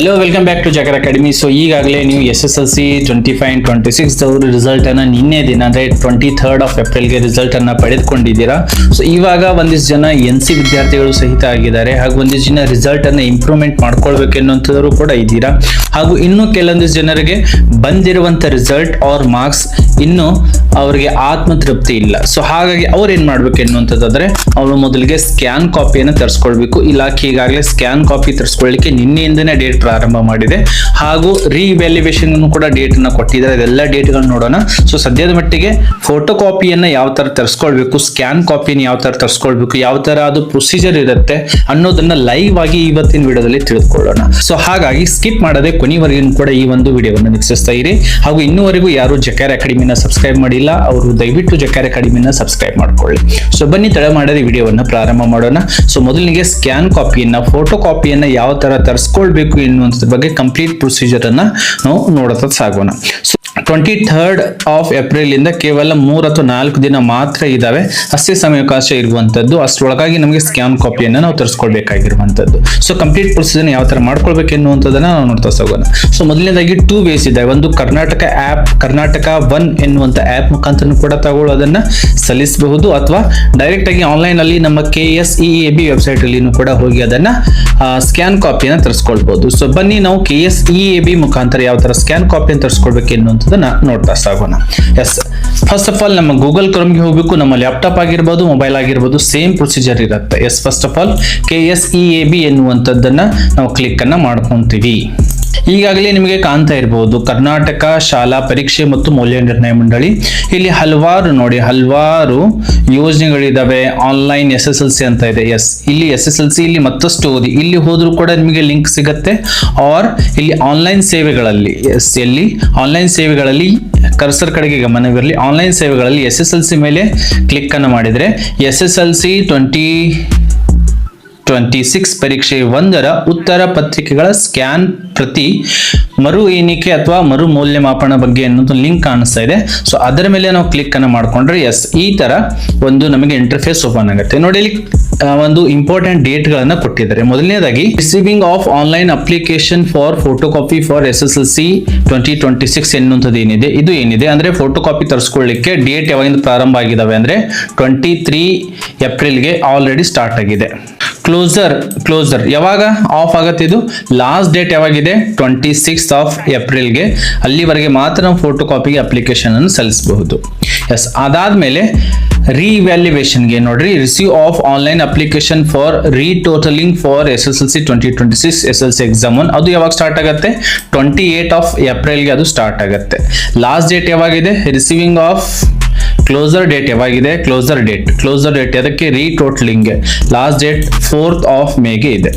Hello, welcome back to ಜಕರ್ academy. So ಈಗಾಗಲೇ ನೀವು SSLC 25 and 26 ಅವರು ರಿಸಲ್ಟ್ ಅನ್ನ ನಿನ್ನೆ ದಿನ ಅಂದ್ರೆ 23rd of April ರಿಸಲ್ಟ್ ಅನ್ನ ಪಡೆದುಕೊಂಡಿದ್ದೀರಾ. ಸೊ ಇವಾಗ ಒಂದಿಷ್ಟು ಜನ NC ವಿದ್ಯಾರ್ಥಿಗಳು ಸಹಿತ ಆಗಿದ್ದಾರೆ, ಹಾಗೂ ಒಂದಿಷ್ಟು ಜನ ರಿಸಲ್ಟ್ ಅನ್ನ ಇಂಪ್ರೂವ್ಮೆಂಟ್ ಮಾಡ್ಕೊಳ್ಬೇಕು ಎನ್ನುವಂಥವರು ಕೂಡ ಇದ್ದೀರಾ. ಹಾಗೂ ಇನ್ನು ಕೆಲವೊಂದಿಷ್ಟು ಜನರಿಗೆ ಬಂದಿರುವಂತ ರಿಸಲ್ಟ್ ಆರ್ ಮಾರ್ಕ್ಸ್ ಇನ್ನು ಅವರಿಗೆ ಆತ್ಮತೃಪ್ತಿ ಇಲ್ಲ. ಸೊ ಹಾಗಾಗಿ ಅವ್ರು ಏನ್ ಮಾಡ್ಬೇಕು ಎನ್ನುವಂಥದ್ದಾದ್ರೆ ಅವರು ಮೊದಲಿಗೆ ಸ್ಕ್ಯಾನ್ ಕಾಪಿಯನ್ನು ತರಿಸ್ಕೊಳ್ಬೇಕು. ಇಲಾಖೆ ಈಗಾಗಲೇ ಸ್ಕ್ಯಾನ್ ಕಾಪಿ ತರಿಸ್ಕೊಳ್ಳಿಕ್ಕೆ ನಿನ್ನೆಯಿಂದನೇ ಡೇಟ್ ಪ್ರಾರಂಭ ಮಾಡಿದೆ, ಹಾಗೂ ರಿವ್ಯಾಲ್ಯೂಯೇಷನ್ ಕೂಡ ಡೇಟ್ ಅನ್ನ ಕೊಟ್ಟಿದ್ದಾರೆ. ಇದೆಲ್ಲ ಡೇಟ್ ಗಳನ್ನ ನೋಡೋಣ. ಸೊ ಸದ್ಯದ ಮಟ್ಟಿಗೆ ಫೋಟೋ ಕಾಪಿಯನ್ನ ಯಾವ ತರ ತರಿಸ್ಕೊಳ್ಬೇಕು, ಸ್ಕ್ಯಾನ್ ಕಾಪಿನ ಯಾವ ತರ ತರಿಸ್ಕೊಳ್ಬೇಕು, ಯಾವ ತರ ಅದು ಪ್ರೊಸೀಜರ್ ಇರುತ್ತೆ ಅನ್ನೋದನ್ನ ಲೈವ್ ಆಗಿ ಇವತ್ತಿನ ವಿಡಿಯೋದಲ್ಲಿ ತಿಳಿದುಕೊಳ್ಳೋಣ. ಸೊ ಹಾಗಾಗಿ ಸ್ಕಿಪ್ ಮಾಡದೆ ಕೊನೆವರೆಗೂ ಕೂಡ ಈ ಒಂದು ವಿಡಿಯೋವನ್ನು ವೀಕ್ಷಿಸ್ತಾ ಇರಿ. ಹಾಗೂ ಇನ್ನೂವರೆಗೂ ಯಾರು ಜಕರ್ ಅಕಾಡೆಮಿನ ಸಬ್ಸ್ಕ್ರೈಬ್ ಮಾಡಿಲ್ಲ ಅವರು ದಯವಿಟ್ಟು ಜಕರ್ ಅಕಾಡೆಮಿನ ಸಬ್ಸ್ಕ್ರೈಬ್ ಮಾಡ್ಕೊಳ್ಳಿ. ಸೊ ಬನ್ನಿ ತಡ ಮಾಡದೆ ವಿಡಿಯೋವನ್ನು ಪ್ರಾರಂಭ ಮಾಡೋಣ. ಸೊ ಮೊದಲಿಗೆ ಸ್ಕ್ಯಾನ್ ಕಾಪಿಯನ್ನ, ಫೋಟೋ ಕಾಪಿಯನ್ನ ಯಾವ ತರ ತರಿಸ್ಕೊಳ್ಬೇಕು ಎನ್ನುವಂಥದ್ರ ಬಗ್ಗೆ ಕಂಪ್ಲೀಟ್ ಪ್ರೊಸೀಜರ್ ಅನ್ನ ನಾವು ನೋಡುತ್ತಾ ಸಾಗೋಣ. 23rd of April ಇಂದ ಕೇವಲ 3 ಅಥವಾ 4 ದಿನ ಮಾತ್ರ ಇದಾವೆ, ಅಷ್ಟೇ ಸಮಯಾವಕಾಶ ಇರುವಂತದ್ದು. ಅಷ್ಟರೊಳಗಾಗಿ ನಮಗೆ ಸ್ಕ್ಯಾನ್ ಕಾಪಿಯನ್ನ ನಾವು ತರಿಸ್ಕೊಳ್ಬೇಕಾಗಿರುವಂತದ್ದು. ಸೊ ಕಂಪ್ಲೀಟ್ ಪ್ರೊಸೀಜರ್ ಯಾವ ತರ ಮಾಡ್ಕೊಳ್ಬೇಕು ಎನ್ನುವಂಥದ್ದನ್ನ ನಾವು ನೋಡ್ತಾ ಸಾಗೋಣ. ಸೊ ಮೊದಲನೇದಾಗಿ 2 ways ಇದೆ. ಒಂದು ಕರ್ನಾಟಕ ಆಪ್, ಕರ್ನಾಟಕ 1 ಎನ್ನುವಂತ ಆಪ್ ಮುಖಾಂತರ ಕೂಡ ತಗೊಳ್ಳೋದನ್ನ ಸಲ್ಲಿಸಬಹುದು, ಅಥವಾ ಡೈರೆಕ್ಟ್ ಆಗಿ ಆನ್ಲೈನ್ ಅಲ್ಲಿ ನಮ್ಮ KSEAB ವೆಬ್ಸೈಟ್ ಅಲ್ಲಿ ಕೂಡ ಹೋಗಿ ಅದನ್ನ ಸ್ಕ್ಯಾನ್ ಕಾಪಿಯನ್ನ ತರಿಸ್ಕೊಳ್ಬಹುದು. ಸೊ ಬನ್ನಿ ನಾವು KSEAB ಮುಖಾಂತರ ಯಾವ ತರ ಸ್ಕ್ಯಾನ್ ಕಾಪಿಯನ್ನು ತರಿಸ್ಕೊಳ್ಬೇಕು ಎನ್ನುವಂಥದ್ದನ್ನ ನೋಡ್ತಾ ಸಾಗೋಣ. ಎಸ್, ಫಸ್ಟ್ ಆಫ್ ಆಲ್ ನಮ್ಮ ಗೂಗಲ್ ಕ್ರೋಮ್ಗೆ ಹೋಗ್ಬೇಕು. ನಮ್ಮ ಲ್ಯಾಪ್ಟಾಪ್ ಆಗಿರ್ಬೋದು, ಮೊಬೈಲ್ ಆಗಿರ್ಬೋದು, ಸೇಮ್ ಪ್ರೊಸೀಜರ್ ಇರುತ್ತೆ. Yes, first of all KSEAB ಎನ್ನುವಂಥದ್ದನ್ನ ನಾವು ಕ್ಲಿಕ್ ಅನ್ನ ಮಾಡ್ಕೊಂತೀವಿ. ಈಗಾಗಲೇ ನಿಮಗೆ ಕಾಣ್ತಾ ಇರಬಹುದು ಕರ್ನಾಟಕ ಶಾಲಾ ಪರೀಕ್ಷೆ ಮತ್ತು ಮೌಲ್ಯ ನಿರ್ಣಯ ಮಂಡಳಿ. ಇಲ್ಲಿ ಹಲವಾರು ಯೋಜನೆಗಳಿದಾವೆ. ಆನ್ಲೈನ್ SSLC ಅಂತ ಇದೆ. ಎಸ್, ಇಲ್ಲಿ SSLC ಇಲ್ಲಿ ಮತ್ತಷ್ಟು ಓದಿ, ಇಲ್ಲಿ ಹೋದ್ರೂ ಕೂಡ ನಿಮಗೆ ಲಿಂಕ್ ಸಿಗುತ್ತೆ. ಆರ್ ಇಲ್ಲಿ ಆನ್ಲೈನ್ ಸೇವೆಗಳಲ್ಲಿ, ಎಸ್ ಎಲ್ಲಿ ಆನ್ಲೈನ್ ಸೇವೆಗಳಲ್ಲಿ ಕರ್ಸರ್ ಕಡೆಗೆ ಗಮನವಿರಲಿ. ಆನ್ಲೈನ್ ಸೇವೆಗಳಲ್ಲಿ SSLC ಮೇಲೆ ಕ್ಲಿಕ್ ಅನ್ನು ಮಾಡಿದ್ರೆ SSLC 2026 ಪರೀಕ್ಷೆ 1ರ ಉತ್ತರ ಪತ್ರಿಕೆಗಳ ಸ್ಕ್ಯಾನ್ ಪ್ರತಿ ಮರು ಎಣಿಕೆ ಅಥವಾ ಮರು ಮೌಲ್ಯಮಾಪನ ಬಗ್ಗೆ ಅನ್ನೋದು ಲಿಂಕ್ ಕಾಣಿಸ್ತಾ ಇದೆ. ಸೊ ಅದರ ಮೇಲೆ ನಾವು ಕ್ಲಿಕ್ ಅನ್ನು ಮಾಡ್ಕೊಂಡ್ರೆ ಎಸ್, ಈ ತರ ಒಂದು ನಮಗೆ ಇಂಟರ್ಫೇಸ್ ಓಪನ್ ಆಗುತ್ತೆ. ನೋಡಿ, ಇಲ್ಲಿ ಒಂದು ಇಂಪಾರ್ಟೆಂಟ್ ಡೇಟ್ ಗಳನ್ನ ಕೊಟ್ಟಿದ್ದಾರೆ. ಮೊದಲನೇದಾಗಿ receiving of online application for photo copy for SSLC 2026 ಎನ್ನುವಂಥದ್ದು ಏನಿದೆ, ಇದು ಏನಿದೆ ಅಂದ್ರೆ ಫೋಟೋ ಕಾಪಿ ತರಿಸ್ಕೊಳ್ಳಿಕ್ಕೆ ಡೇಟ್ ಯಾವಾಗಿಂದ ಪ್ರಾರಂಭ ಆಗಿದಾವೆ ಅಂದ್ರೆ 23 ಏಪ್ರಿಲ್ಗೆ ಆಲ್ರೆಡಿ ಸ್ಟಾರ್ಟ್ ಆಗಿದೆ. ಕ್ಲೋಸರ್ ಯಾವಾಗ ಆಫ್ ಆಗುತ್ತೆ, ಇದು ಲಾಸ್ಟ್ ಡೇಟ್ ಯಾವಾಗಿದೆ 26th of April ಅಲ್ಲಿವರೆಗೆ ಮಾತ್ರ ನಾವು ಫೋಟೋ ಕಾಪಿಗೆ ಅಪ್ಲಿಕೇಶನ್ ಅನ್ನು ಸಲ್ಲಿಸಬಹುದು. ಎಸ್, ಅದಾದ್ಮೇಲೆ ರಿವ್ಯಾಲ್ಯೂಯೇಷನ್ಗೆ ನೋಡ್ರಿ, receive of online application for retotalling for SSLC 2026 SSLC exam 1 ಅದು ಯಾವಾಗ ಸ್ಟಾರ್ಟ್ ಆಗುತ್ತೆ 28th of April ಅದು ಸ್ಟಾರ್ಟ್ ಆಗುತ್ತೆ. ಲಾಸ್ಟ್ ಡೇಟ್ ಯಾವಾಗಿದೆ, ರಿಸೀವಿಂಗ್ ಆಫ್ ಕ್ಲೋಸರ್ ಡೇಟ್ ಯಾವಾಗಿದೆ, ಕ್ಲೋಸರ್ ಡೇಟ್ ಅದಕ್ಕೆ retotalling last date 4th of May ಇದೆ.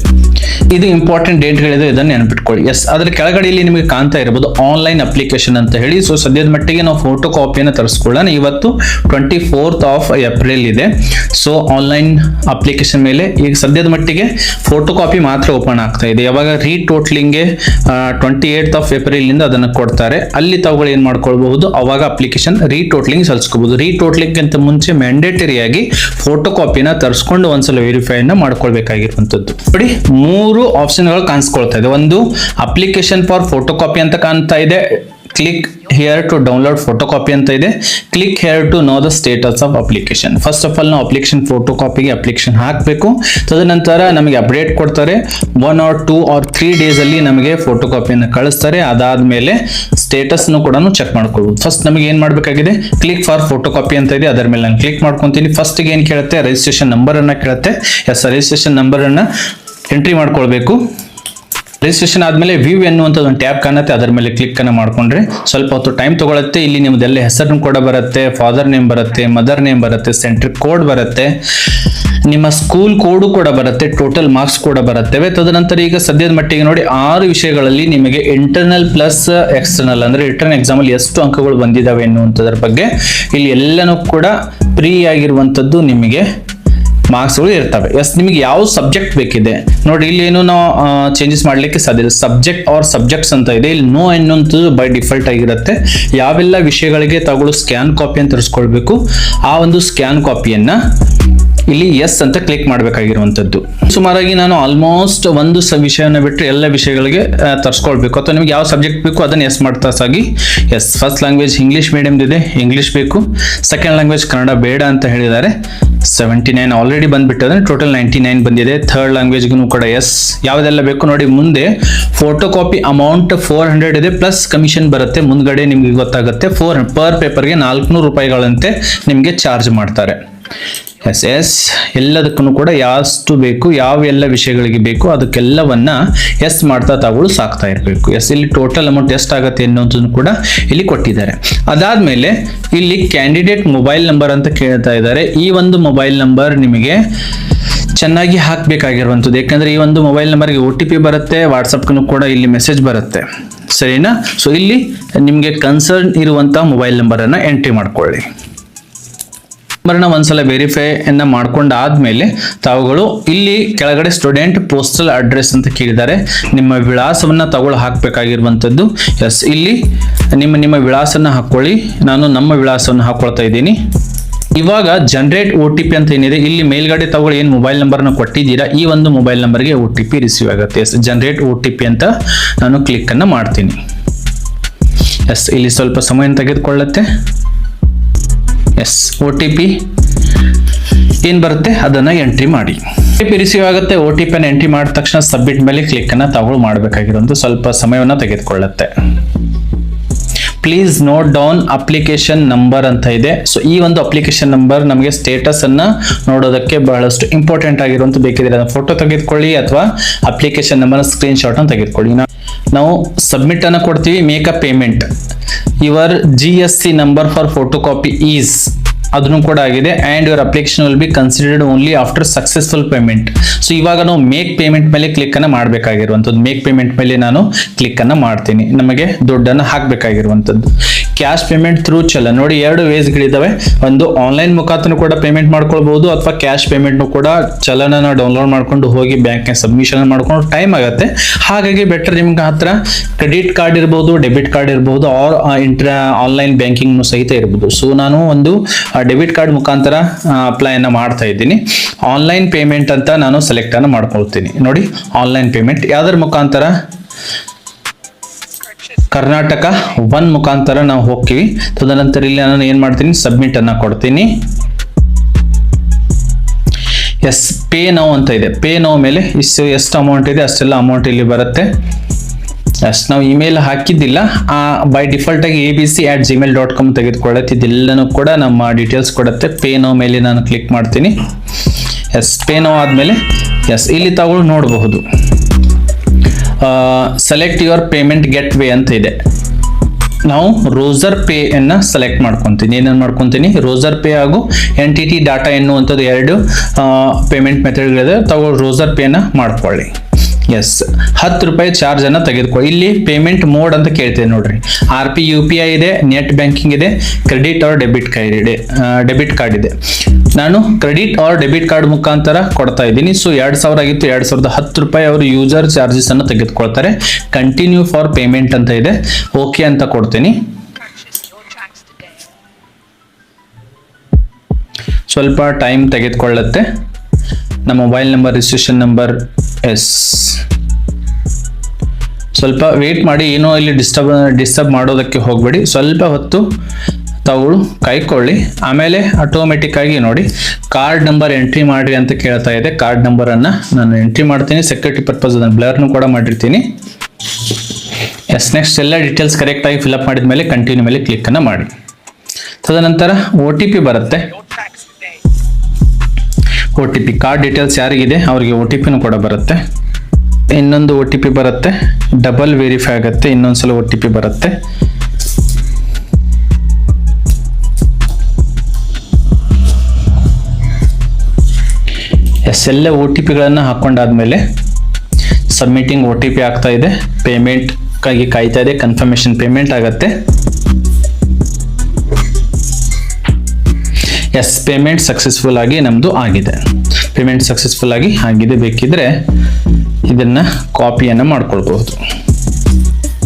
ಇದು ಇಂಪಾರ್ಟೆಂಟ್ ಡೇಟ್ಗಳಿದೆ, ಇದನ್ನು ನೆನಪಿಟ್ಕೊಳ್ಳಿ. ಎಸ್, ಅದರ ಕೆಳಗಡೆ ಇಲ್ಲಿ ನಿಮಗೆ ಕಾಣ್ತಾ ಇರಬಹುದು ಆನ್ಲೈನ್ ಅಪ್ಲಿಕೇಶನ್ ಅಂತ ಹೇಳಿ. ಸೊ ಸದ್ಯದ ಮಟ್ಟಿಗೆ ನಾವು ಫೋಟೋ ಕಾಪಿಯನ್ನು ತರಿಸ್ಕೊಳ್ಳೋಣ. ಇವತ್ತು 24th of April ಇದೆ. ಸೊ ಆನ್ಲೈನ್ ಅಪ್ಲಿಕೇಶನ್ ಮೇಲೆ ಈಗ ಸದ್ಯದ ಮಟ್ಟಿಗೆ ಫೋಟೋ ಕಾಪಿ ಮಾತ್ರ ಓಪನ್ ಆಗ್ತಾ ಇದೆ. ಯಾವಾಗ ರೀಟೋಟಲಿಂಗ್ಗೆ 28th of April ಇಂದ ಅದನ್ನು ಕೊಡ್ತಾರೆ, ಅಲ್ಲಿ ತಾವುಗಳು ಏನ್ ಮಾಡ್ಕೊಳ್ಬಹುದು, ಅವಾಗ ಅಪ್ಲಿಕೇಶನ್ ರೀಟೋಟಲಿಂಗ್ ಸಲ್ಲಿಸ್ಕೋಬಹುದು. ರೀಟೋಟಲಿಂಗ್ ಅಂತ ಮುಂಚೆ ಮ್ಯಾಂಡೇಟರಿ ಆಗಿ ಫೋಟೋ ಕಾಪಿನ ತರಿಸ್ಕೊಂಡು ಒಂದ್ಸಲ ವೆರಿಫೈ ಅನ್ನ ಮಾಡ್ಕೊಳ್ಬೇಕಾಗಿರುವಂತದ್ದು. ನೋಡಿ, 3 ಆಪ್ಷನ್ಗಳು ಕಾಣಿಸ್ಕೊಳ್ತಾ ಇದೆ. ಒಂದು ಅಪ್ಲಿಕೇಶನ್ ಫಾರ್ ಫೋಟೋ ಕಾಪಿ ಅಂತ ಕಾಣ್ತಾ ಇದೆ, click here to download photo copy ಅಂತ ಇದೆ, click here to know the status of application. First of all ನಾವು ಅಪ್ಲಿಕೇಶನ್ ಫೋಟೋ ಕಾಪಿಗೆ ಅಪ್ಲಿಕೇಶನ್ ಹಾಕಬೇಕು. ತದನಂತರ ನಮಗೆ ಅಪ್ಡೇಟ್ ಕೊಡ್ತಾರೆ. 1 or 2 or 3 days ಅಲ್ಲಿ ನಮಗೆ ಫೋಟೋ ಕಾಪಿಯನ್ನು ಕಳಿಸ್ತಾರೆ. ಅದಾದ್ಮೇಲೆ ಸ್ಟೇಟಸ್ ಕೂಡ ಚೆಕ್ ಮಾಡ್ಕೊಳ್ಬಹುದು. ಫಸ್ಟ್ ನಮಗೆ ಏನ್ ಮಾಡಬೇಕಾಗಿದೆ, ಕ್ಲಿಕ್ ಫಾರ್ ಫೋಟೋ ಕಾಪಿ ಅಂತ ಇದೆ, ಅದರ ಮೇಲೆ ನಾನು ಕ್ಲಿಕ್ ಮಾಡ್ಕೊಂತೀನಿ. ಫಸ್ಟ್ ಏನ್ ಕೇಳುತ್ತೆ, ರಿಜಿಸ್ಟ್ರೇಷನ್ ನಂಬರ್ ಅನ್ನ ಕೇಳುತ್ತೆ. ಎಸ್, ರಿಜಿಸ್ಟ್ರೇಷನ್ ನಂಬರ್ ಅನ್ನ ಎಂಟ್ರಿ ಮಾಡ್ಕೊಳ್ಬೇಕು. ರಿಜಿಸ್ಟ್ರೇಷನ್ ಆದ್ಮೇಲೆ ವ್ಯೂ ಎನ್ನುವಂತ ಒಂದು ಟ್ಯಾಬ್ ಕಾಣುತ್ತೆ, ಅದರ ಮೇಲೆ ಕ್ಲಿಕ್ ಅನ್ನ ಮಾಡ್ಕೊಂಡ್ರೆ ಸ್ವಲ್ಪ ಹೊತ್ತು ಟೈಮ್ ತಗೊಳುತ್ತೆ. ಇಲ್ಲಿ ನಿಮ್ದೆಲ್ಲ ಹೆಸರು ಕೂಡ ಬರುತ್ತೆ, ಫಾದರ್ ನೇಮ್ ಬರುತ್ತೆ, ಮದರ್ ನೇಮ್ ಬರುತ್ತೆ, ಸೆಂಟ್ರ್ ಕೋಡ್ ಬರುತ್ತೆ, ನಿಮ್ಮ ಸ್ಕೂಲ್ ಕೋಡ್ ಕೂಡ ಬರುತ್ತೆ, ಟೋಟಲ್ ಮಾರ್ಕ್ಸ್ ಕೂಡ ಬರುತ್ತವೆ. ತದನಂತರ ಈಗ ಸದ್ಯದ ಮಟ್ಟಿಗೆ ನೋಡಿ 6 ವಿಷಯಗಳಲ್ಲಿ ನಿಮಗೆ ಇಂಟರ್ನಲ್ ಪ್ಲಸ್ ಎಕ್ಸ್ಟರ್ನಲ್ ಅಂದ್ರೆ ರಿಟರ್ನ್ ಎಕ್ಸಾಮ್ ಅಲ್ಲಿ ಎಷ್ಟು ಅಂಕಗಳು ಬಂದಿದ್ದಾವೆ ಎನ್ನುವಂಥದ್ರ ಬಗ್ಗೆ ಇಲ್ಲಿ ಎಲ್ಲನೂ ಕೂಡ ಫ್ರೀ ಆಗಿರುವಂತದ್ದು ನಿಮಗೆ ಮಾರ್ಕ್ಸ್ಗಳು ಇರ್ತವೆ. ಎಸ್, ನಿಮಗೆ ಯಾವ ಸಬ್ಜೆಕ್ಟ್ ಬೇಕಿದೆ ನೋಡಿ, ಇಲ್ಲಿ ಏನು ನಾವು ಚೇಂಜಸ್ ಮಾಡ್ಲಿಕ್ಕೆ ಸಾಧ್ಯ ಇಲ್ಲ. ಸಬ್ಜೆಕ್ಟ್ ಆರ್ ಸಬ್ಜೆಕ್ಟ್ಸ್ ಅಂತ ಇದೆ, ಇಲ್ಲಿ ನೋ ಎನ್ನುವಂಥದ್ದು ಬೈ ಡಿಫಾಲ್ಟ್ ಆಗಿರುತ್ತೆ. ಯಾವೆಲ್ಲ ವಿಷಯಗಳಿಗೆ ತಗೊಳ್ಳೋ ಸ್ಕ್ಯಾನ್ ಕಾಪಿಯನ್ನು ತರಿಸ್ಕೊಳ್ಬೇಕು, ಆ ಒಂದು ಸ್ಕ್ಯಾನ್ ಕಾಪಿಯನ್ನ ಇಲ್ಲಿ ಎಸ್ ಅಂತ ಕ್ಲಿಕ್ ಮಾಡಬೇಕಾಗಿರುವಂಥದ್ದು. ಸುಮಾರಾಗಿ ನಾನು ಆಲ್ಮೋಸ್ಟ್ ಒಂದು ವಿಷಯನ ಬಿಟ್ಟರೆ ಎಲ್ಲ ವಿಷಯಗಳಿಗೆ ತರಿಸ್ಕೊಳ್ಬೇಕು, ಅಥವಾ ನಿಮ್ಗೆ ಯಾವ ಸಬ್ಜೆಕ್ಟ್ ಬೇಕು ಅದನ್ನು ಎಸ್ ಮಾಡ್ತಾ ಸಾಗಿ. ಎಸ್, ಫಸ್ಟ್ ಲ್ಯಾಂಗ್ವೇಜ್ ಇಂಗ್ಲೀಷ್ ಮೀಡಿಯಮ್ದಿದೆ, ಇಂಗ್ಲೀಷ್ ಬೇಕು. ಸೆಕೆಂಡ್ ಲ್ಯಾಂಗ್ವೇಜ್ ಕನ್ನಡ ಬೇಡ ಅಂತ ಹೇಳಿದ್ದಾರೆ. 79 ಆಲ್ರೆಡಿ ಬಂದ್ಬಿಟ್ಟಿದೆ, ಟೋಟಲ್ 99 ಬಂದಿದೆ. ಥರ್ಡ್ ಲ್ಯಾಂಗ್ವೇಜ್ಗೂ ಕೂಡ ಎಸ್. ಯಾವುದೆಲ್ಲ ಬೇಕು ನೋಡಿ. ಮುಂದೆ ಫೋಟೋ ಕಾಪಿ ಅಮೌಂಟ್ 400 ಇದೆ, ಪ್ಲಸ್ ಕಮಿಷನ್ ಬರುತ್ತೆ. ಮುಂದ್ಗಡೆ ನಿಮ್ಗೆ ಗೊತ್ತಾಗುತ್ತೆ. ಪರ್ ಪೇಪರ್ಗೆ 400 ರೂಪಾಯಿಗಳಂತೆ ನಿಮಗೆ ಚಾರ್ಜ್ ಮಾಡ್ತಾರೆ. ಎಸ್ ಎಲ್ಲದಕ್ಕೂ ಕೂಡ ಯಾಷ್ಟು ಬೇಕು, ಯಾವೆಲ್ಲ ವಿಷಯಗಳಿಗೆ ಬೇಕು ಅದಕ್ಕೆಲ್ಲವನ್ನ ಎಸ್ ಮಾಡ್ತಾ ತಗೊಳ್ಳು ಸಾಕ್ತಾ ಇರಬೇಕು. ಎಸ್, ಇಲ್ಲಿ ಟೋಟಲ್ ಅಮೌಂಟ್ ಎಷ್ಟಾಗುತ್ತೆ ಅನ್ನೋದನ್ನು ಕೂಡ ಇಲ್ಲಿ ಕೊಟ್ಟಿದ್ದಾರೆ. ಅದಾದ್ಮೇಲೆ ಇಲ್ಲಿ ಕ್ಯಾಂಡಿಡೇಟ್ ಮೊಬೈಲ್ ನಂಬರ್ ಅಂತ ಕೇಳ್ತಾ ಇದ್ದಾರೆ. ಈ ಒಂದು ಮೊಬೈಲ್ ನಂಬರ್ ನಿಮಗೆ ಚೆನ್ನಾಗಿ ಹಾಕಬೇಕಾಗಿರುವಂಥದ್ದು, ಯಾಕಂದ್ರೆ ಈ ಒಂದು ಮೊಬೈಲ್ ನಂಬರ್ಗೆ OTP ಬರುತ್ತೆ, ವಾಟ್ಸಪ್ಗೂ ಕೂಡ ಇಲ್ಲಿ ಮೆಸೇಜ್ ಬರುತ್ತೆ, ಸರಿನಾ? ಸೊ ಇಲ್ಲಿ ನಿಮಗೆ ಕನ್ಸರ್ನ್ ಇರುವಂತಹ ಮೊಬೈಲ್ ನಂಬರನ್ನು ಎಂಟ್ರಿ ಮಾಡ್ಕೊಳ್ಳಿ. ನಂಬರ್ನ ಒಂದ್ಸಲ ವೆರಿಫೈ ಅನ್ನ ಮಾಡ್ಕೊಂಡಾದ್ಮೇಲೆ ತಾವುಗಳು ಇಲ್ಲಿ ಕೆಳಗಡೆ ಸ್ಟೂಡೆಂಟ್ ಪೋಸ್ಟಲ್ ಅಡ್ರೆಸ್ ಅಂತ ಕೇಳಿದ್ದಾರೆ. ನಿಮ್ಮ ವಿಳಾಸವನ್ನ ತಗೊಳ್ಳಿ ಹಾಕಬೇಕಾಗಿರುವಂಥದ್ದು. ಎಸ್, ಇಲ್ಲಿ ನಿಮ್ಮ ವಿಳಾಸನ ಹಾಕೊಳ್ಳಿ. ನಾನು ನಮ್ಮ ವಿಳಾಸವನ್ನು ಹಾಕೊಳ್ತಾ ಇದ್ದೀನಿ. ಇವಾಗ ಜನರೇಟ್ OTP ಅಂತ ಏನಿದೆ, ಇಲ್ಲಿ ಮೇಲ್ಗಡೆ ತಗೊಳ್ಳಿ ಏನು ಮೊಬೈಲ್ ನಂಬರ್ನ ಕೊಟ್ಟಿದ್ದೀರಾ, ಈ ಒಂದು ಮೊಬೈಲ್ ನಂಬರ್ಗೆ OTP ರಿಸೀವ್ ಆಗುತ್ತೆ. ಎಸ್, ಜನರೇಟ್ OTP ಅಂತ ನಾನು ಕ್ಲಿಕ್ ಅನ್ನ ಮಾಡ್ತೀನಿ. ಎಸ್, ಇಲ್ಲಿ ಸ್ವಲ್ಪ ಸಮಯ ತೆಗೆದುಕೊಳ್ಳುತ್ತೆ. ಎಸ್, OTP ಏನ್ ಬರುತ್ತೆ ಅದನ್ನ ಎಂಟ್ರಿ ಮಾಡಿ. OTP ರಿಸೀವ್ ಆಗುತ್ತೆ. OTP ಅನ್ನು ಎಂಟ್ರಿ ಮಾಡಿದ ತಕ್ಷಣ ಸಬ್ಮಿಟ್ ಮೇಲೆ ಕ್ಲಿಕ್ ಅನ್ನ ತಗೊಳ್ಳಿ ಮಾಡಬೇಕಾಗಿರುವಂತ ಸ್ವಲ್ಪ ಸಮಯವನ್ನ ತೆಗೆದುಕೊಳ್ಳುತ್ತೆ. Please note down application number ಅಂತ ಇದೆ. ಸೊ ಈ ಒಂದು ಅಪ್ಲಿಕೇಶನ್ ನಂಬರ್ ನಮಗೆ ಸ್ಟೇಟಸ್ ಅನ್ನ ನೋಡೋದಕ್ಕೆ ಬಹಳಷ್ಟು ಇಂಪಾರ್ಟೆಂಟ್ ಆಗಿರುವಂತ. ಬೇಕಿದ್ರೆ ಅದನ್ನ ಫೋಟೋ ತೆಗೆದುಕೊಳ್ಳಿ ಅಥವಾ ಅಪ್ಲಿಕೇಶನ್ ನಂಬರ್ ಸ್ಕ್ರೀನ್ ಶಾಟ್ ಅನ್ನು ತೆಗೆದುಕೊಳ್ಳಿ. ನಾವು ಸಬ್ಮಿಟ್ ಅನ್ನು ಕೊಡ್ತೀವಿ. Make a payment. Your GST number for photo copy is, ಅದನ್ನು ಕೂಡ ಆಗಿದೆ. And your application will be considered only after successful payment. So ಇವಾಗ ನಾವು ಮೇಕ್ ಪೇಮೆಂಟ್ ಮೇಲೆ ಕ್ಲಿಕ್ ಅನ್ನು ಮಾಡಬೇಕಾಗಿರುವಂಥದ್ದು. ಮೇಕ್ ಪೇಮೆಂಟ್ ಮೇಲೆ ನಾನು ಕ್ಲಿಕ್ ಅನ್ನು ಮಾಡ್ತೀನಿ. ನಮಗೆ ದುಡ್ಡನ್ನು ಹಾಕಬೇಕಾಗಿರುವಂಥದ್ದು. Cash payment through challan. ನೋಡಿ, 2 ವೇಸ್ಗಳಿದ್ದಾವೆ. ಒಂದು ಆನ್ಲೈನ್ ಮುಖಾಂತರ ಕೂಡ ಪೇಮೆಂಟ್ ಮಾಡ್ಕೊಳ್ಬಹುದು, ಅಥವಾ ಕ್ಯಾಶ್ ಪೇಮೆಂಟ್ನು ಕೂಡ ಚಲನನ ಡೌನ್ಲೋಡ್ ಮಾಡ್ಕೊಂಡು ಹೋಗಿ ಬ್ಯಾಂಕ್ಗೆ ಸಬ್ಮಿಷನ್ ಮಾಡ್ಕೊಂಡು ಟೈಮ್ ಆಗುತ್ತೆ. ಹಾಗಾಗಿ ಬೆಟರ್ ನಿಮ್ಗೆ ಹತ್ರ ಕ್ರೆಡಿಟ್ ಕಾರ್ಡ್ ಇರ್ಬೋದು, ಡೆಬಿಟ್ ಕಾರ್ಡ್ ಇರ್ಬೋದು, ಆರ್ ಆನ್ಲೈನ್ ಬ್ಯಾಂಕಿಂಗ್ನು ಸಹಿತ ಇರ್ಬೋದು. ಸೊ ನಾನು ಒಂದು ಡೆಬಿಟ್ ಕಾರ್ಡ್ ಮುಖಾಂತರ ಅಪ್ಲೈ ಅನ್ನ ಮಾಡ್ತಾ ಇದ್ದೀನಿ. ಆನ್ಲೈನ್ ಪೇಮೆಂಟ್ ಅಂತ ನಾನು ಸೆಲೆಕ್ಟ್ ಅನ್ನು ಮಾಡ್ಕೊಳ್ತೀನಿ. ನೋಡಿ, ಆನ್ಲೈನ್ ಪೇಮೆಂಟ್ ಯಾವ್ದ್ರ ಮುಖಾಂತರ? ಕರ್ನಾಟಕ ಒನ್ ಮುಖಾಂತರ ನಾವು ಹೋಗ್ತೀವಿ. ತದನಂತರ ಇಲ್ಲಿ ನಾನು ಏನ್ ಮಾಡ್ತೀನಿ, ಸಬ್ಮಿಟ್ ಅನ್ನ ಕೊಡ್ತೀನಿ. ಎಸ್, ಪೇ ನೌ ಅಂತ ಇದೆ. ಪೇ ನೌ ಮೇಲೆ ಎಷ್ಟು ಅಮೌಂಟ್ ಇದೆ ಅಷ್ಟೆಲ್ಲ ಅಮೌಂಟ್ ಇಲ್ಲಿ ಬರುತ್ತೆ. ಅಷ್ಟು ನಾವು ಇಮೇಲ್ ಹಾಕಿದ್ದಿಲ್ಲ, ಬೈ ಡಿಫಾಲ್ಟ್ ಆಗಿ abc@gmail.com ತೆಗೆದುಕೊಳ್ಳುತ್ತೆ. ಇದೆಲ್ಲನೂ ಕೂಡ ನಮ್ಮ ಡೀಟೇಲ್ಸ್ ಕೊಡುತ್ತೆ. ಪೇ ನೋ ಮೇಲೆ ನಾನು ಕ್ಲಿಕ್ ಮಾಡ್ತೀನಿ. ಎಸ್, ಪೇ ನೋ ಆದ್ಮೇಲೆ ಎಸ್ ಇಲ್ಲಿ ತಾವು ನೋಡಬಹುದು select your payment get way ಅಂತ ಇದೆ. ನಾವು ರೋಸರ್ ಪೇ ಅನ್ನ ಸೆಲೆಕ್ಟ್ ಮಾಡ್ಕೊಂತೀನಿ. ಏನೇನು ಮಾಡ್ಕೊಂತೀನಿ? ರೋಸರ್ ಪೇ ಹಾಗೂ NTT ಡಾಟಾ ಎನ್ನುವಂಥದ್ದು 2 ಪೇಮೆಂಟ್ ಮೆಥಡ್ಗಳಿದೆ. ತಾವು ರೋಸರ್ ಪೇ ಅನ್ನ ಮಾಡ್ಕೊಳ್ಳಿ. ಎಸ್, 10 ರೂಪಾಯಿ ಚಾರ್ಜ್ ಅನ್ನ ತೆಗೆದುಕೊಳ್ಳಿ. ಇಲ್ಲಿ ಪೇಮೆಂಟ್ ಮೋಡ್ ಅಂತ ಕೇಳ್ತೇವೆ ನೋಡ್ರಿ. RP UPI ಇದೆ, ನೆಟ್ ಬ್ಯಾಂಕಿಂಗ್ ಇದೆ, ಕ್ರೆಡಿಟ್ ಆರ್ ಡೆಬಿಟ್ ಕಾರ್ಡ್ ಇದೆ. ನಾನು ಕ್ರೆಡಿಟ್ ಆರ್ ಡೆಬಿಟ್ ಕಾರ್ಡ್ ಮುಖಾಂತರ ಕೊಡ್ತಾ ಇದ್ದೀನಿ. ಸೊ 2000 ಆಗಿತ್ತು, 2010 ರೂಪಾಯಿ ಅವರು ಯೂಸರ್ ಚಾರ್ಜಸ್ ಅನ್ನು ತೆಗೆದುಕೊಳ್ತಾರೆ. ಕಂಟಿನ್ಯೂ ಫಾರ್ ಪೇಮೆಂಟ್ ಅಂತ ಇದೆ, ಓಕೆ ಅಂತ ಕೊಡ್ತೀನಿ. ಸ್ವಲ್ಪ ಟೈಮ್ ತೆಗೆದುಕೊಳ್ಳುತ್ತೆ. ನಮ್ಮ mobile number, registration number. Yes, ಸ್ವಲ್ಪ ವೇಟ್ ಮಾಡಿ. ಏನೋ ಇಲ್ಲಿ ಡಿಸ್ಟರ್ಬ್ ಮಾಡೋದಕ್ಕೆ ಹೋಗಬೇಡಿ. ಸ್ವಲ್ಪ ಹೊತ್ತು ತಾವು ಕಾಯ್ಕೊಳ್ಳಿ. ಆಮೇಲೆ ಆಟೋಮೆಟಿಕ್ ಆಗಿ ನೋಡಿ ಕಾರ್ಡ್ ನಂಬರ್ ಎಂಟ್ರಿ ಮಾಡ್ರಿ ಅಂತ ಕೇಳ್ತಾ ಇದೆ. ಕಾರ್ಡ್ ನಂಬರ್ ಅನ್ನ ನಾನು ಎಂಟ್ರಿ ಮಾಡ್ತೀನಿ. ಸೆಕ್ಯೂರಿಟಿ ಪರ್ಪಸ್ ಅದನ್ನು ಬ್ಲರ್ನು ಕೂಡ ಮಾಡಿರ್ತೀನಿ. ಎಸ್, ನೆಕ್ಸ್ಟ್ ಎಲ್ಲ ಡೀಟೇಲ್ಸ್ ಕರೆಕ್ಟ್ ಆಗಿ ಫಿಲ್ಅಪ್ ಮಾಡಿದ ಮೇಲೆ ಕಂಟಿನ್ಯೂ ಮೇಲೆ ಕ್ಲಿಕ್ ಅನ್ನ ಮಾಡಿ. ತದನಂತರ OTP ಬರುತ್ತೆ. OTP ಕಾರ್ಡ್ ಡೀಟೇಲ್ಸ್ ಯಾರಿಗಿದೆ ಅವರಿಗೆ OTPನೂ ಕೂಡ ಬರುತ್ತೆ. ಇನ್ನೊಂದು OTP ಬರುತ್ತೆ, ಡಬಲ್ ವೆರಿಫೈ ಆಗುತ್ತೆ. ಇನ್ನೊಂದ್ಸಲ OTP ಬರುತ್ತೆ. ಎಲ್ಲ OTPಗಳನ್ನು ಹಾಕೊಂಡಾದ್ಮೇಲೆ ಸಬ್ಮಿಟಿಂಗ್ OTP ಆಗ್ತಾ ಇದೆ. ಪೇಮೆಂಟ್ ಗಾಗಿ ಕಾಯ್ತಾ ಇದೆ. ಕನ್ಫರ್ಮೇಶನ್ ಪೇಮೆಂಟ್ ಆಗುತ್ತೆ. ಎಸ್, ಪೇಮೆಂಟ್ ಸಕ್ಸಸ್ಫುಲ್ ಆಗಿ ನಮ್ದು ಆಗಿದೆ. ಪೇಮೆಂಟ್ ಸಕ್ಸಸ್ಫುಲ್ ಆಗಿ ಆಗಿದೆ. ಬೇಕಿದ್ರೆ ಇದನ್ನ ಕಾಪಿಯನ್ನು ಮಾಡ್ಕೊಳ್ಬಹುದು.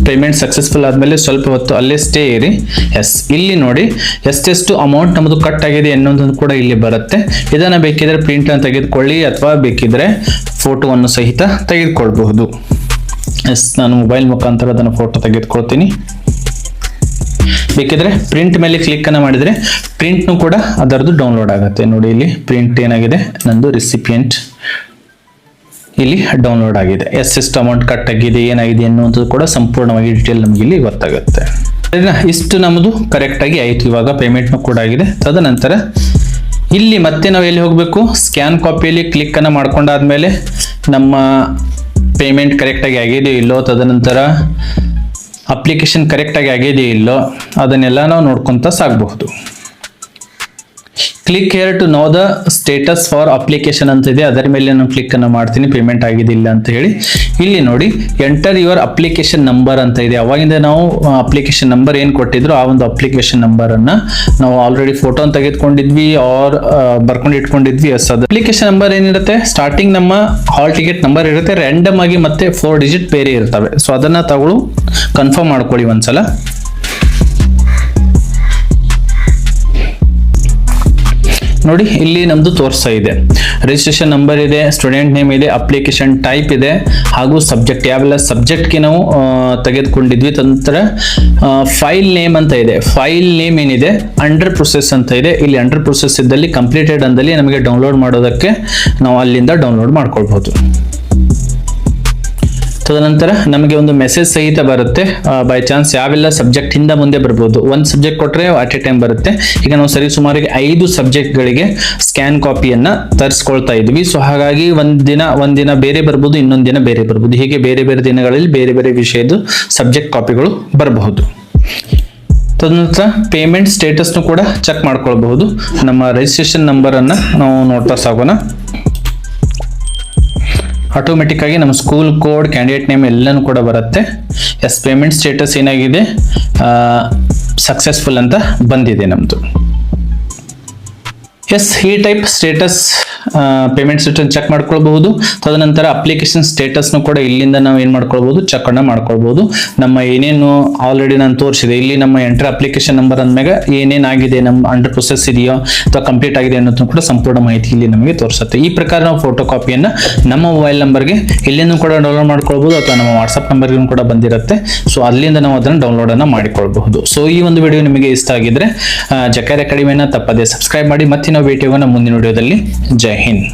ಪೇಮೆಂಟ್ ಸಕ್ಸಸ್ಫುಲ್ ಆದಮೇಲೆ ಸ್ವಲ್ಪ ಹೊತ್ತು ಅಲ್ಲೇ ಸ್ಟೇ ಇರಿ. ಎಸ್, ಇಲ್ಲಿ ನೋಡಿ ಎಷ್ಟೆಷ್ಟು ಅಮೌಂಟ್ ನಮ್ಮದು ಕಟ್ ಆಗಿದೆ ಅನ್ನೋದನ್ನು ಕೂಡ ಇಲ್ಲಿ ಬರುತ್ತೆ. ಇದನ್ನು ಬೇಕಿದ್ರೆ ಪ್ರಿಂಟ್ ಅನ್ನು ತೆಗೆದುಕೊಳ್ಳಿ ಅಥವಾ ಬೇಕಿದ್ರೆ ಫೋಟೋವನ್ನು ಸಹಿತ ತೆಗೆದುಕೊಳ್ಬಹುದು. ಎಸ್, ನಾನು ಮೊಬೈಲ್ ಮುಖಾಂತರ ಅದನ್ನು ಫೋಟೋ ತೆಗೆದುಕೊಳ್ತೀನಿ. ಬೇಕಿದ್ರೆ ಪ್ರಿಂಟ್ ಮೇಲೆ ಕ್ಲಿಕ್ ಅನ್ನು ಮಾಡಿದ್ರೆ ಪ್ರಿಂಟ್ನು ಕೂಡ ಅದರದ್ದು ಡೌನ್ಲೋಡ್ ಆಗುತ್ತೆ. ನೋಡಿ ಇಲ್ಲಿ ಪ್ರಿಂಟ್ ಏನಾಗಿದೆ, ನಂದು ರಿಸಿಪಿಯೆಂಟ್ ಇಲ್ಲಿ ಡೌನ್ಲೋಡ್ ಆಗಿದೆ. ಎಷ್ಟು ಅಮೌಂಟ್ ಕಟ್ ಆಗಿದೆ, ಏನಾಗಿದೆ ಅನ್ನುವಂಥದ್ದು ಕೂಡ ಸಂಪೂರ್ಣವಾಗಿ ಡೀಟೇಲ್ ನಮಗೆ ಇಲ್ಲಿ ಗೊತ್ತಾಗುತ್ತೆ. ಇಷ್ಟು ನಮ್ಮದು ಕರೆಕ್ಟ್ ಆಗಿ ಆಯಿತು. ಇವಾಗ ಪೇಮೆಂಟ್ನು ಕೂಡ ಆಗಿದೆ. ತದನಂತರ ಇಲ್ಲಿ ಮತ್ತೆ ನಾವು ಎಲ್ಲಿ ಹೋಗಬೇಕು, ಸ್ಕ್ಯಾನ್ ಕಾಪಿಯಲ್ಲಿ ಕ್ಲಿಕ್ ಅನ್ನು ಮಾಡ್ಕೊಂಡಾದ್ಮೇಲೆ ನಮ್ಮ ಪೇಮೆಂಟ್ ಕರೆಕ್ಟಾಗಿ ಆಗಿದೆಯೋ ಇಲ್ಲೋ, ತದನಂತರ ಅಪ್ಲಿಕೇಶನ್ ಕರೆಕ್ಟಾಗಿ ಆಗಿದೆಯೋ ಇಲ್ಲೋ ಅದನ್ನೆಲ್ಲ ನಾವು ನೋಡ್ಕೊತ ಸಾಗಬಹುದು. Click here to know the status for application ಅಂತ ಇದೆ, ಅದರ ಮೇಲೆ ನಾನು ಕ್ಲಿಕ್ ಅನ್ನು ಮಾಡ್ತೀನಿ ಪೇಮೆಂಟ್ ಆಗಿದಿಲ್ಲ ಅಂತ ಹೇಳಿ. ಇಲ್ಲಿ ನೋಡಿ ಎಂಟರ್ ಯುವರ್ ಅಪ್ಲಿಕೇಶನ್ ನಂಬರ್ ಅಂತ ಇದೆ. ಅವಾಗಿಂದ ನಾವು ಅಪ್ಲಿಕೇಶನ್ ನಂಬರ್ ಏನು ಕೊಟ್ಟಿದ್ರು ಆ ಒಂದು ಅಪ್ಲಿಕೇಶನ್ ನಂಬರ್ ಅನ್ನ ನಾವು ಆಲ್ರೆಡಿ ಫೋಟೋ ತೆಗೆದುಕೊಂಡಿದ್ವಿ ಆರ್ ಬರ್ಕೊಂಡು ಇಟ್ಕೊಂಡಿದ್ವಿ. ಎಸ್, ಅದು ಅಪ್ಲಿಕೇಶನ್ ನಂಬರ್ ಏನಿರುತ್ತೆ, ಸ್ಟಾರ್ಟಿಂಗ್ ನಮ್ಮ ಹಾಲ್ ಟಿಕೆಟ್ ನಂಬರ್ ಇರುತ್ತೆ, ರ್ಯಾಂಡಮ್ ಆಗಿ ಮತ್ತೆ 4 ಡಿಜಿಟ್ ಬೇರೆ ಇರ್ತವೆ. ಸೊ ಅದನ್ನ ತಗೊಳ್ಳು ಕನ್ಫರ್ಮ್ ಮಾಡ್ಕೊಳ್ಳಿ ಒಂದ್ಸಲ. ನೋಡಿ ಇಲ್ಲಿ ನಮ್ದು ತೋರಿಸ್ತಾ ಇದೆ, ರಿಜಿಸ್ಟ್ರೇಷನ್ ನಂಬರ್ ಇದೆ, ಸ್ಟೂಡೆಂಟ್ ನೇಮ್ ಇದೆ, ಅಪ್ಲಿಕೇಶನ್ ಟೈಪ್ ಇದೆ, ಹಾಗೂ ಸಬ್ಜೆಕ್ಟ್ ಯಾವೆಲ್ಲ ಸಬ್ಜೆಕ್ಟ್ಗೆ ನಾವು ತೆಗೆದುಕೊಂಡಿದ್ವಿ. ನಂತರ ಫೈಲ್ ನೇಮ್ ಅಂತ ಇದೆ. ಫೈಲ್ ನೇಮ್ ಏನಿದೆ ಅಂಡರ್ ಪ್ರೊಸೆಸ್ ಅಂತ ಇದೆ. ಇಲ್ಲಿ ಅಂಡರ್ ಪ್ರೊಸೆಸ್ ಇದ್ದಲ್ಲಿ ಕಂಪ್ಲೀಟೆಡ್ ಅಂದಲ್ಲಿ ನಮಗೆ ಡೌನ್ಲೋಡ್ ಮಾಡೋದಕ್ಕೆ ನಾವು ಅಲ್ಲಿಂದ ಡೌನ್ಲೋಡ್ ಮಾಡ್ಕೊಳ್ಬಹುದು. ತದನಂತರ ನಮಗೆ ಒಂದು ಮೆಸೇಜ್ ಸಹಿತ ಬರುತ್ತೆ. ಬೈ ಚಾನ್ಸ್ ಯಾವೆಲ್ಲ ಸಬ್ಜೆಕ್ಟ್ ಇಂದ ಮುಂದೆ ಬರ್ಬೋದು. ಒಂದು ಸಬ್ಜೆಕ್ಟ್ ಕೊಟ್ಟರೆ ಅಟ್ ಎ ಟೈಮ್ ಬರುತ್ತೆ. ಈಗ ನಾವು ಸರಿ ಸುಮಾರಿಗೆ 5 ಸಬ್ಜೆಕ್ಟ್ಗಳಿಗೆ ಸ್ಕ್ಯಾನ್ ಕಾಪಿಯನ್ನ ತರಿಸ್ಕೊಳ್ತಾ ಇದ್ವಿ. ಸೊ ಹಾಗಾಗಿ ಒಂದಿನ ಬೇರೆ ಬರ್ಬೋದು, ಇನ್ನೊಂದು ದಿನ ಬೇರೆ ಬರ್ಬೋದು. ಹೀಗೆ ಬೇರೆ ಬೇರೆ ದಿನಗಳಲ್ಲಿ ಬೇರೆ ಬೇರೆ ವಿಷಯದ ಸಬ್ಜೆಕ್ಟ್ ಕಾಪಿಗಳು ಬರಬಹುದು. ತದನಂತರ ಪೇಮೆಂಟ್ ಸ್ಟೇಟಸ್ನು ಕೂಡ ಚೆಕ್ ಮಾಡ್ಕೊಳ್ಬಹುದು. ನಮ್ಮ ರಿಜಿಸ್ಟ್ರೇಷನ್ ನಂಬರ್ ಅನ್ನ ನಾವು ನೋಡ್ತಾ ಸಾಗೋಣ. ಆಟೋಮೆಟಿಕ್ ಆಗಿ ನಮ್ಮ ಸ್ಕೂಲ್ ಕೋಡ್, ಕ್ಯಾಂಡಿಡೇಟ್ ನೇಮ್ ಎಲ್ಲನೂ ಕೂಡ ಬರುತ್ತೆ. ಎಸ್, ಪೇಮೆಂಟ್ ಸ್ಟೇಟಸ್ ಏನಾಗಿದೆ, ಸಕ್ಸಸ್ಫುಲ್ ಅಂತ ಬಂದಿದೆ ನಮ್ದು. ಎಸ್, ಈ type status payment status check ಮಾಡ್ಕೊಳ್ಬಹುದು. ತದನಂತರ ಅಪ್ಲಿಕೇಶನ್ ಸ್ಟೇಟಸ್ನು ಕೂಡ ಇಲ್ಲಿಂದ ನಾವು ಏನು ಮಾಡ್ಕೊಳ್ಬಹುದು, ಚೆಕ್ ಅನ್ನ ಮಾಡ್ಕೊಳ್ಬಹುದು. ನಮ್ಮ ಏನೇನು ಆಲ್ರೆಡಿ ನಾನು ತೋರಿಸಿದೆ, ಇಲ್ಲಿ ನಮ್ಮ ಎಂಟರ್ ಅಪ್ಲಿಕೇಶನ್ ನಂಬರ್ ಅಂದ್ಮೇಲೆ ಏನೇನಾಗಿದೆ, ನಮ್ಮ ಅಂಡರ್ ಪ್ರೊಸೆಸ್ ಇದೆಯೋ ಅಥವಾ ಕಂಪ್ಲೀಟ್ ಆಗಿದೆ ಅನ್ನೋದನ್ನು ಕೂಡ ಸಂಪೂರ್ಣ ಮಾಹಿತಿ ಇಲ್ಲಿ ನಮಗೆ ತೋರಿಸುತ್ತೆ. ಈ ಪ್ರಕಾರ ನಾವು ಫೋಟೋ ಕಾಪಿಯನ್ನ ನಮ್ಮ ಮೊಬೈಲ್ ನಂಬರ್ಗೆ ಇಲ್ಲಿಂದ ಕೂಡ ಡೌನ್ಲೋಡ್ ಮಾಡ್ಕೊಳ್ಬಹುದು ಅಥವಾ ನಮ್ಮ ವಾಟ್ಸ್ಆಪ್ ನಂಬರ್ಗೂ ಕೂಡ ಬಂದಿರುತ್ತೆ. ಸೊ ಅಲ್ಲಿಂದ ನಾವು ಅದನ್ನು ಡೌನ್ಲೋಡ್ ಅನ್ನ ಮಾಡಿಕೊಳ್ಬಹುದು. ಸೊ ಈ ಒಂದು ವಿಡಿಯೋ ನಿಮಗೆ ಇಷ್ಟ ಆಗಿದ್ರೆ ಜಕಾರ್ ಅಕಾಡೆಮಿಯನ್ನ ತಪ್ಪದೆ ಸಬ್ಸ್ಕ್ರೈಬ್ ಮಾಡಿ. ಮತ್ತೆ ನಾವು ಭೇಟಿ ಆಗೋಣ ಮುಂದಿನ ವಿಡಿಯೋದಲ್ಲಿ. ಜೈ ಹಿಂದ್.